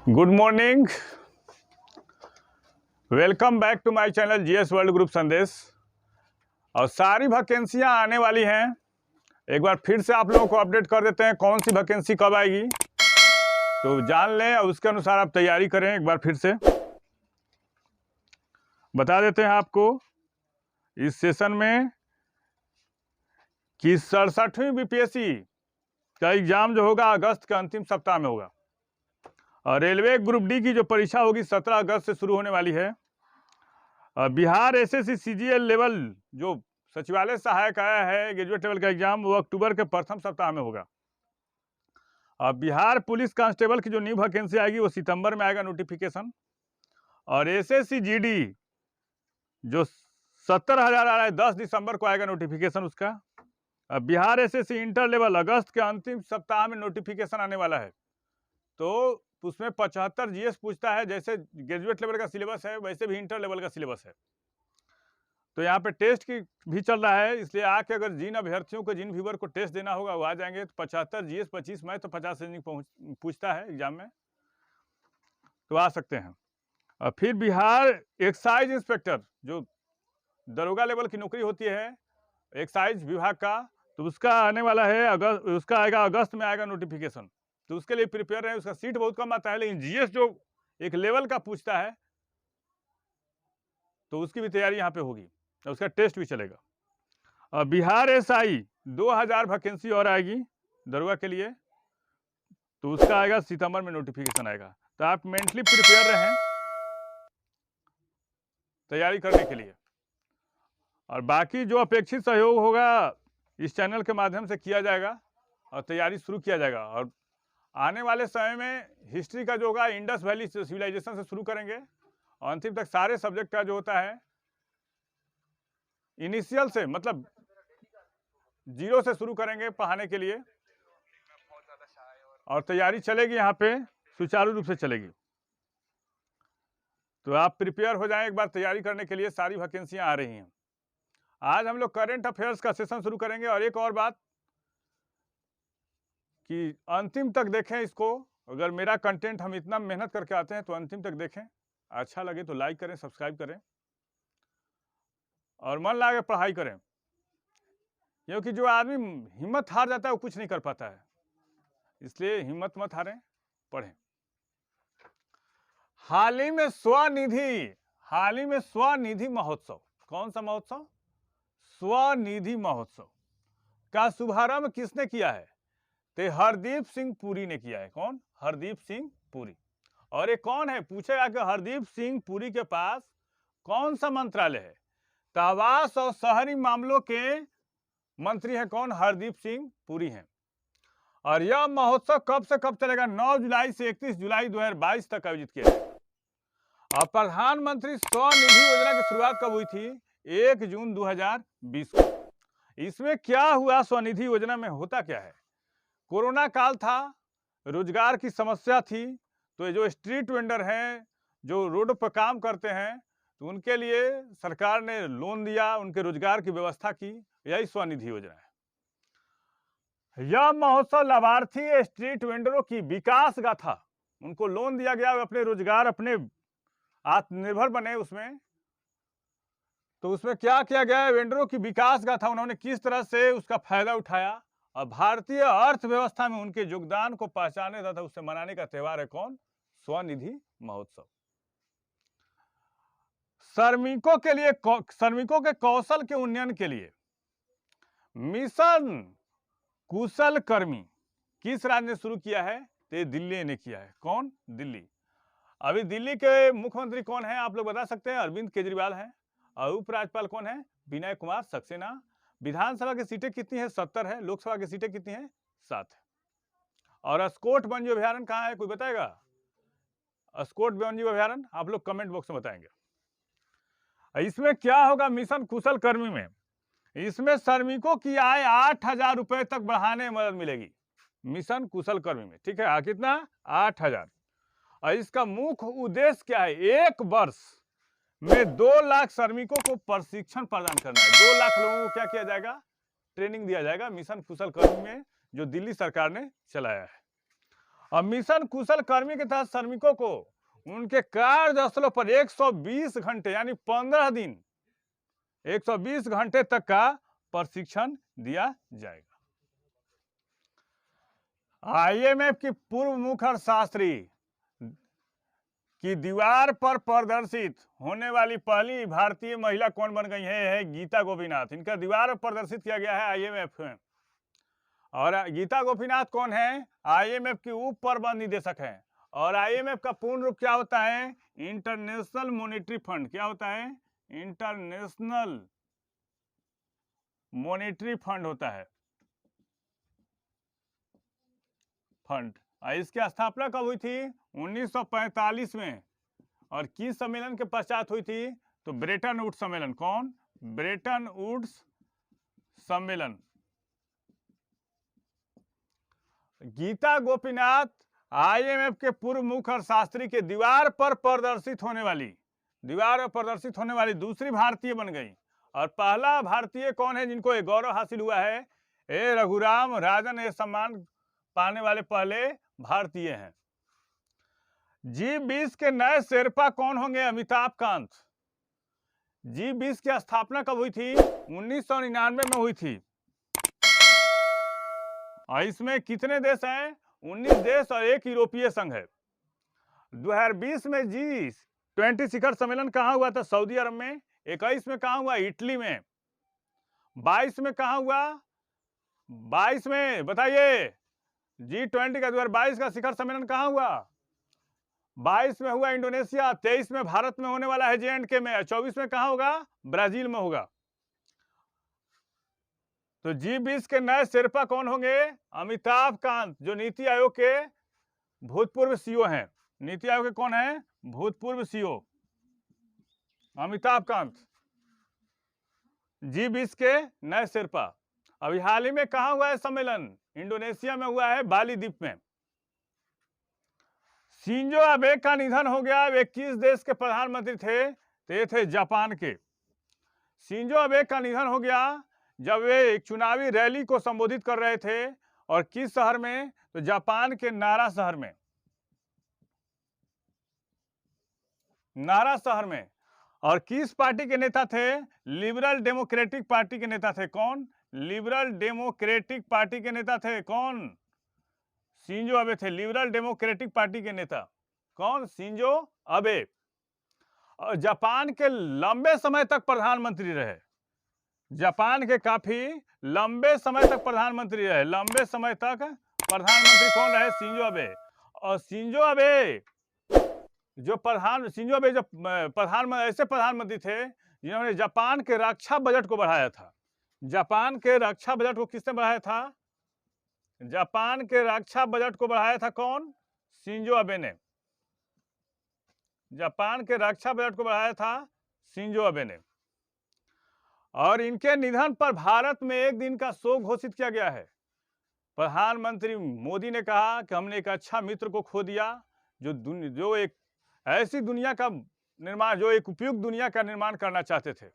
Good morning, welcome back to my channel GS world group संदेश। और सारी वैकेंसियां आने वाली हैं। एक बार फिर से आप लोगों को अपडेट कर देते हैं कौन सी वैकेंसी कब आएगी, तो जान लें और उसके अनुसार आप तैयारी करें। एक बार फिर से बता देते हैं आपको इस सेशन में कि 67वीं बीपीएससी का एग्जाम जो होगा अगस्त के अंतिम सप्ताह में होगा। और रेलवे ग्रुप डी की जो परीक्षा होगी 17 अगस्त से शुरू होने वाली है। बिहार एसएससी सीजीएल लेवल जो सचिवालय सहायक आया है ग्रेजुएट लेवल का एग्जाम, वो अक्टूबर के प्रथम सप्ताह में होगा। और बिहार पुलिस कांस्टेबल की जो न्यू वैकेंसी आएगी वो सितंबर में आएगा नोटिफिकेशन। और एसएससी जीडी जो 70,000 आ रहा है 10 दिसंबर को आएगा नोटिफिकेशन उसका। बिहार एसएससी इंटर लेवल अगस्त के अंतिम सप्ताह में नोटिफिकेशन आने वाला है। तो उसमें 75 जीएस पूछता है, जैसे ग्रेजुएट लेवल का सिलेबस है वैसे भी इंटर लेवल का सिलेबस है। तो यहाँ पे टेस्ट की भी चल रहा है, इसलिए आके अगर जिन अभ्यर्थियों को, जिन व्यूअर को टेस्ट देना होगा वो आ जाएंगे। तो 75 जीएस 25 मैथ तो 50 से पूछता है एग्जाम में, तो आ सकते हैं। और फिर बिहार एक्साइज इंस्पेक्टर जो दरोगा लेवल की नौकरी होती है एक्साइज विभाग का, तो उसका आने वाला है अगस्त, उसका आएगा अगस्त में आएगा नोटिफिकेशन। तो उसके लिए प्रिपेयर रहे। उसका सीट बहुत कम आता है, लेकिन जीएस जो एक लेवल का पूछता है तो उसकी भी तैयारी यहाँ पे होगी और उसका टेस्ट भी चलेगा। और बिहार एसआई 2000 वैकेंसी और आएगी दरोगा के लिए, तो उसका आएगा सितंबर में नोटिफिकेशन आएगा। तो आप मेंटली प्रिपेयर रहें तैयारी करने के लिए। और बाकी जो अपेक्षित सहयोग होगा इस चैनल के माध्यम से किया जाएगा और तैयारी शुरू किया जाएगा। और आने वाले समय में हिस्ट्री का जो होगा इंडस वैली सिविलाइजेशन से शुरू करेंगे और अंतिम तक सारे सब्जेक्ट का जो होता है इनिशियल से, मतलब 0 से शुरू करेंगे पढ़ाने के लिए। और तैयारी चलेगी यहाँ पे सुचारू रूप से चलेगी। तो आप प्रिपेयर हो जाएं एक बार तैयारी करने के लिए। सारी वैकेंसियां आ रही हैं। आज हम लोग करंट अफेयर्स का सेशन शुरू करेंगे। और एक और बात कि अंतिम तक देखें इसको। अगर मेरा कंटेंट हम इतना मेहनत करके आते हैं तो अंतिम तक देखें। अच्छा लगे तो लाइक करें, सब्सक्राइब करें और मन लगा के पढ़ाई करें, क्योंकि जो आदमी हिम्मत हार जाता है वो कुछ नहीं कर पाता है। इसलिए हिम्मत मत हारें, पढ़ें। हाल ही में स्वनिधि महोत्सव, कौन सा महोत्सव? स्वनिधि महोत्सव का शुभारंभ किसने किया है? तो हरदीप सिंह पुरी ने किया है। कौन? हरदीप सिंह पुरी। और ये कौन है? पूछेगा कि हरदीप सिंह पुरी के पास कौन सा मंत्रालय है? तो आवास और शहरी मामलों के मंत्री हैं कौन? हरदीप सिंह पुरी हैं। और यह महोत्सव कब से कब चलेगा? 9 जुलाई से 31 जुलाई 2022 तक आयोजित किया जाएगा। और प्रधानमंत्री स्वनिधि योजना की शुरुआत कब हुई थी? 1 जून 2020 को। इसमें क्या हुआ? स्वनिधि योजना में होता क्या है? कोरोना काल था, रोजगार की समस्या थी, तो ये जो स्ट्रीट वेंडर हैं, जो रोड पर काम करते हैं, तो उनके लिए सरकार ने लोन दिया, उनके रोजगार की व्यवस्था की। यही स्वनिधि योजना है। यह महोत्सव लाभार्थी स्ट्रीट वेंडरों की विकास गाथा, उनको लोन दिया गया, अपने रोजगार, अपने आत्मनिर्भर बने उसमें। तो उसमें क्या किया गया? वेंडरों की विकास गाथा, उन्होंने किस तरह से उसका फायदा उठाया और भारतीय अर्थव्यवस्था में उनके योगदान को पहचाने तथा उसे मनाने का त्यौहार है कौन? स्वनिधि महोत्सव। श्रमिकों के लिए, श्रमिकों के कौशल के उन्नयन के लिए मिशन कुशल कर्मी किस राज्य ने शुरू किया है? तो दिल्ली ने किया है। कौन? दिल्ली। अभी दिल्ली के मुख्यमंत्री कौन है आप लोग बता सकते हैं? अरविंद केजरीवाल हैं। और उपराज्यपाल कौन है? विनय कुमार सक्सेना। विधानसभा की सीटें कितनी है? 70 है। लोकसभा की सीटें कितनी है? 7 है। और अस्कोट वन्य अभ्यारण्य कहाँ है? कोई बताएगा? अस्कोट वन्य अभ्यारण्य आप लोग कमेंट बॉक्स में बताएंगे। इसमें क्या होगा? मिशन कुशल कर्मी में इसमें श्रमिकों की आय 8,000 रुपए तक बढ़ाने में मदद मिलेगी। मिशन कुशल कर्मी में, ठीक है। कितना? 8,000। और इसका मुख्य उद्देश्य क्या है? 1 वर्ष में 2 लाख श्रमिकों को प्रशिक्षण प्रदान करना है। 2 लाख लोगों को क्या किया जाएगा? ट्रेनिंग दिया जाएगा मिशन कुशल कर्मी में, जो दिल्ली सरकार ने चलाया है। और मिशन कुशल कर्मी के तहत श्रमिकों को उनके कार्यस्थलों पर 120 घंटे यानी 15 दिन 120 घंटे तक का प्रशिक्षण दिया जाएगा। आईएमएफ की पूर्व मुख्य अर्थशास्त्री की दीवार पर प्रदर्शित होने वाली पहली भारतीय महिला कौन बन गई है गीता गोपीनाथ। इनका दीवार पर प्रदर्शित किया गया है आईएमएफ में। और गीता गोपीनाथ कौन है? आईएमएफ की उप प्रबंध निदेशक हैं। और आईएमएफ का पूर्ण रूप क्या होता है? International monetary fund. क्या होता है? इंटरनेशनल मॉनेटरी फंड होता है, फंड। इसकी स्थापना कब हुई थी? 1945 में। और किस सम्मेलन के पश्चात हुई थी? तो ब्रेटन वुड्स सम्मेलन। कौन? ब्रेटन वुड्स सम्मेलन। गीता गोपीनाथ आईएमएफ के पूर्व मुख्य अर्थशास्त्री के दीवार पर प्रदर्शित होने वाली दूसरी भारतीय बन गई। और पहला भारतीय कौन है जिनको ये गौरव हासिल हुआ है? ए रघुराम राजन ये सम्मान पाने वाले पहले भारतीय हैं। G20 के नए शेरपा कौन होंगे? अमिताभ कांत। G20 की स्थापना कब हुई थी? 1999 में हुई थी। और इसमें कितने देश हैं? 19 देश और एक यूरोपीय संघ है। 2020 में G20 शिखर सम्मेलन कहाँ हुआ था? सऊदी अरब में। 21 में कहाँ हुआ? इटली में। 22 में कहाँ हुआ? 22 में बताइए, G20 का 2022 का शिखर सम्मेलन कहाँ हुआ? 22 में हुआ इंडोनेशिया। 23 में भारत में होने वाला है J&K में। 24 में कहाँ होगा? ब्राजील में होगा। तो G20 के नए शेरपा कौन होंगे? अमिताभ कांत, जो नीति आयोग के भूतपूर्व सीईओ हैं। नीति आयोग के कौन है? भूतपूर्व सीईओ अमिताभ कांत। G20 के नए शेरपा। अभी हाल ही में कहाँ हुआ है सम्मेलन? इंडोनेशिया में हुआ है, बाली द्वीप में। शिंजो अबे का निधन हो गया। वे किस देश के प्रधानमंत्री थे? तो ये थे जापान के। शिंजो अबे का निधन हो गया जब वे एक चुनावी रैली को संबोधित कर रहे थे। और किस शहर में? तो जापान के नारा शहर में। नारा शहर में। और किस पार्टी के नेता थे? लिबरल डेमोक्रेटिक पार्टी के नेता थे। कौन? लिबरल डेमोक्रेटिक पार्टी के नेता थे। कौन? शिंजो अबे थे लिबरल डेमोक्रेटिक पार्टी के नेता। कौन? Shinzo Abe. और जापान के लंबे समय तक प्रधानमंत्री रहे। जापान के काफी लंबे समय तक प्रधानमंत्री रहे। लंबे समय तक प्रधानमंत्री कौन रहे? Shinzo Abe. और शिंजो अबे जो ऐसे प्रधानमंत्री थे जिन्होंने जापान के रक्षा बजट को बढ़ाया था। जापान के रक्षा बजट को किसने बढ़ाया था? जापान के रक्षा बजट को बढ़ाया था कौन? शिंजो अबे ने। जापान के रक्षा बजट को बढ़ाया था शिंजो अबे ने। और इनके निधन पर भारत में एक दिन का शोक घोषित किया गया है। प्रधानमंत्री मोदी ने कहा कि हमने एक अच्छा मित्र को खो दिया, जो एक ऐसी दुनिया का निर्माण, जो एक उपयुक्त दुनिया का निर्माण करना चाहते थे।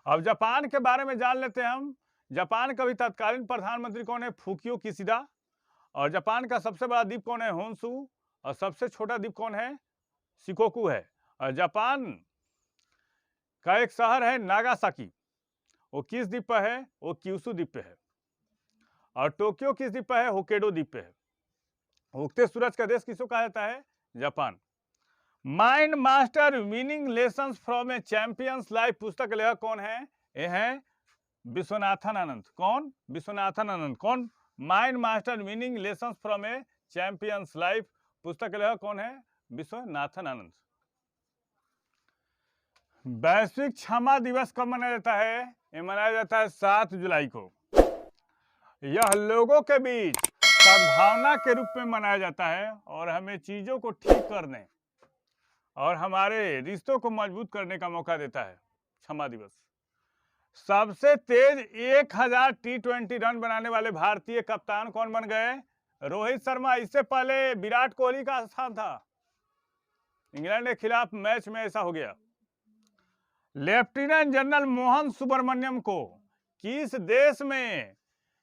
अब जापान के बारे में जान लेते हैं हम। जापान का भी तत्कालीन प्रधानमंत्री कौन है? फुकियो किशिदा। और जापान का सबसे बड़ा द्वीप कौन है? होन्शु। और सबसे छोटा द्वीप कौन है? शिकोकू है। और जापान का एक शहर है नागासाकी। वो किस द्वीप पर है? वो क्यूशु द्वीप पे है। और टोक्यो किस द्वीप पर है? होक्काइडो द्वीप पे है। उगते सूरज का देश किसको कहा जाता है? Japan. Mind master winning lessons from A champions life पुस्तक लेखक कौन है? ये है विश्वनाथन आनंद। कौन? विश्वनाथन आनंद। कौन? Mind master winning lessons from A champions life पुस्तक लेखक कौन है? विश्वनाथन आनंद। वैश्विक क्षमा दिवस कब मनाया जाता है? ये मनाया जाता है 7 जुलाई को। यह लोगों के बीच सद्भावना के रूप में मनाया जाता है और हमें चीजों को ठीक करने और हमारे रिश्तों को मजबूत करने का मौका देता है क्षमा दिवस। सबसे तेज 1000 T20 रन बनाने वाले भारतीय कप्तान कौन बन गए? रोहित शर्मा। इससे पहले विराट कोहली का स्थान था। इंग्लैंड के खिलाफ मैच में ऐसा हो गया। लेफ्टिनेंट जनरल मोहन सुब्रमण्यम को किस देश में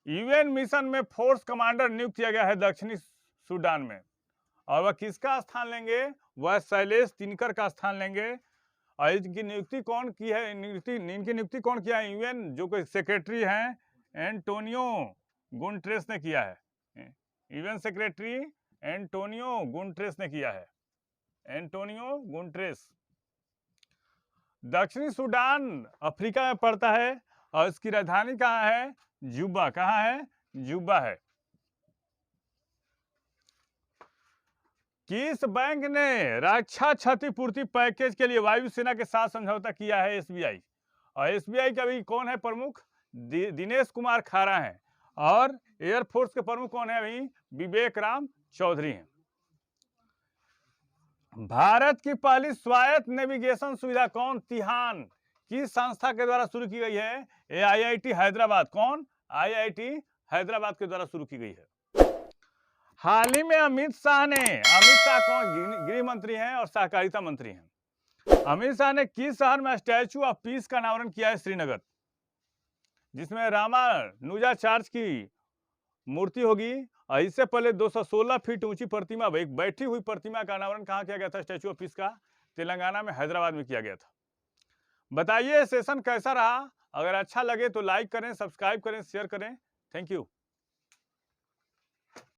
यूएन मिशन में फोर्स कमांडर नियुक्त किया गया है दक्षिणी सूडान में, और वह किसका स्थान लेंगे? वह शैलेश तिनकर का स्थान लेंगे। और इनकी नियुक्ति कौन की है? इनकी नियुक्ति कौन किया है? यूएन जो कोई सेक्रेटरी हैं एंटोनियो गुटेरेस ने किया है। यूएन सेक्रेटरी एंटोनियो गुटेरेस ने किया है, एंटोनियो गुटेरेस। दक्षिणी सूडान अफ्रीका में पड़ता है और इसकी राजधानी कहाँ है? जुबा। कहाँ है? जुबा है। किस बैंक ने रक्षा क्षतिपूर्ति पैकेज के लिए वायुसेना के साथ समझौता किया है? एसबीआई। और एसबीआई का भी कौन है प्रमुख? दिनेश कुमार खारा हैं। और एयरफोर्स के प्रमुख कौन है? अभी विवेक राम चौधरी हैं। भारत की पहली स्वायत्त नेविगेशन सुविधा कौन? तिहान किस संस्था के द्वारा शुरू की गई है? आईआईटी हैदराबाद। कौन? आईआईटी हैदराबाद के द्वारा शुरू की गई है। हाल ही में अमित शाह कौन? गृह मंत्री हैं और सहकारिता मंत्री हैं। अमित शाह ने किस शहर में स्टैचू ऑफ पीस का अनावरण किया है? श्रीनगर, जिसमें रामानुजाचार्य की मूर्ति होगी। और इससे पहले 216 फीट ऊंची प्रतिमा, एक बैठी हुई प्रतिमा का अनावरण कहाँ किया गया था? स्टैचू ऑफ पीस का तेलंगाना में, हैदराबाद में किया गया था। बताइए सेशन कैसा रहा? अगर अच्छा लगे तो लाइक करें, सब्सक्राइब करें, शेयर करें। Thank you.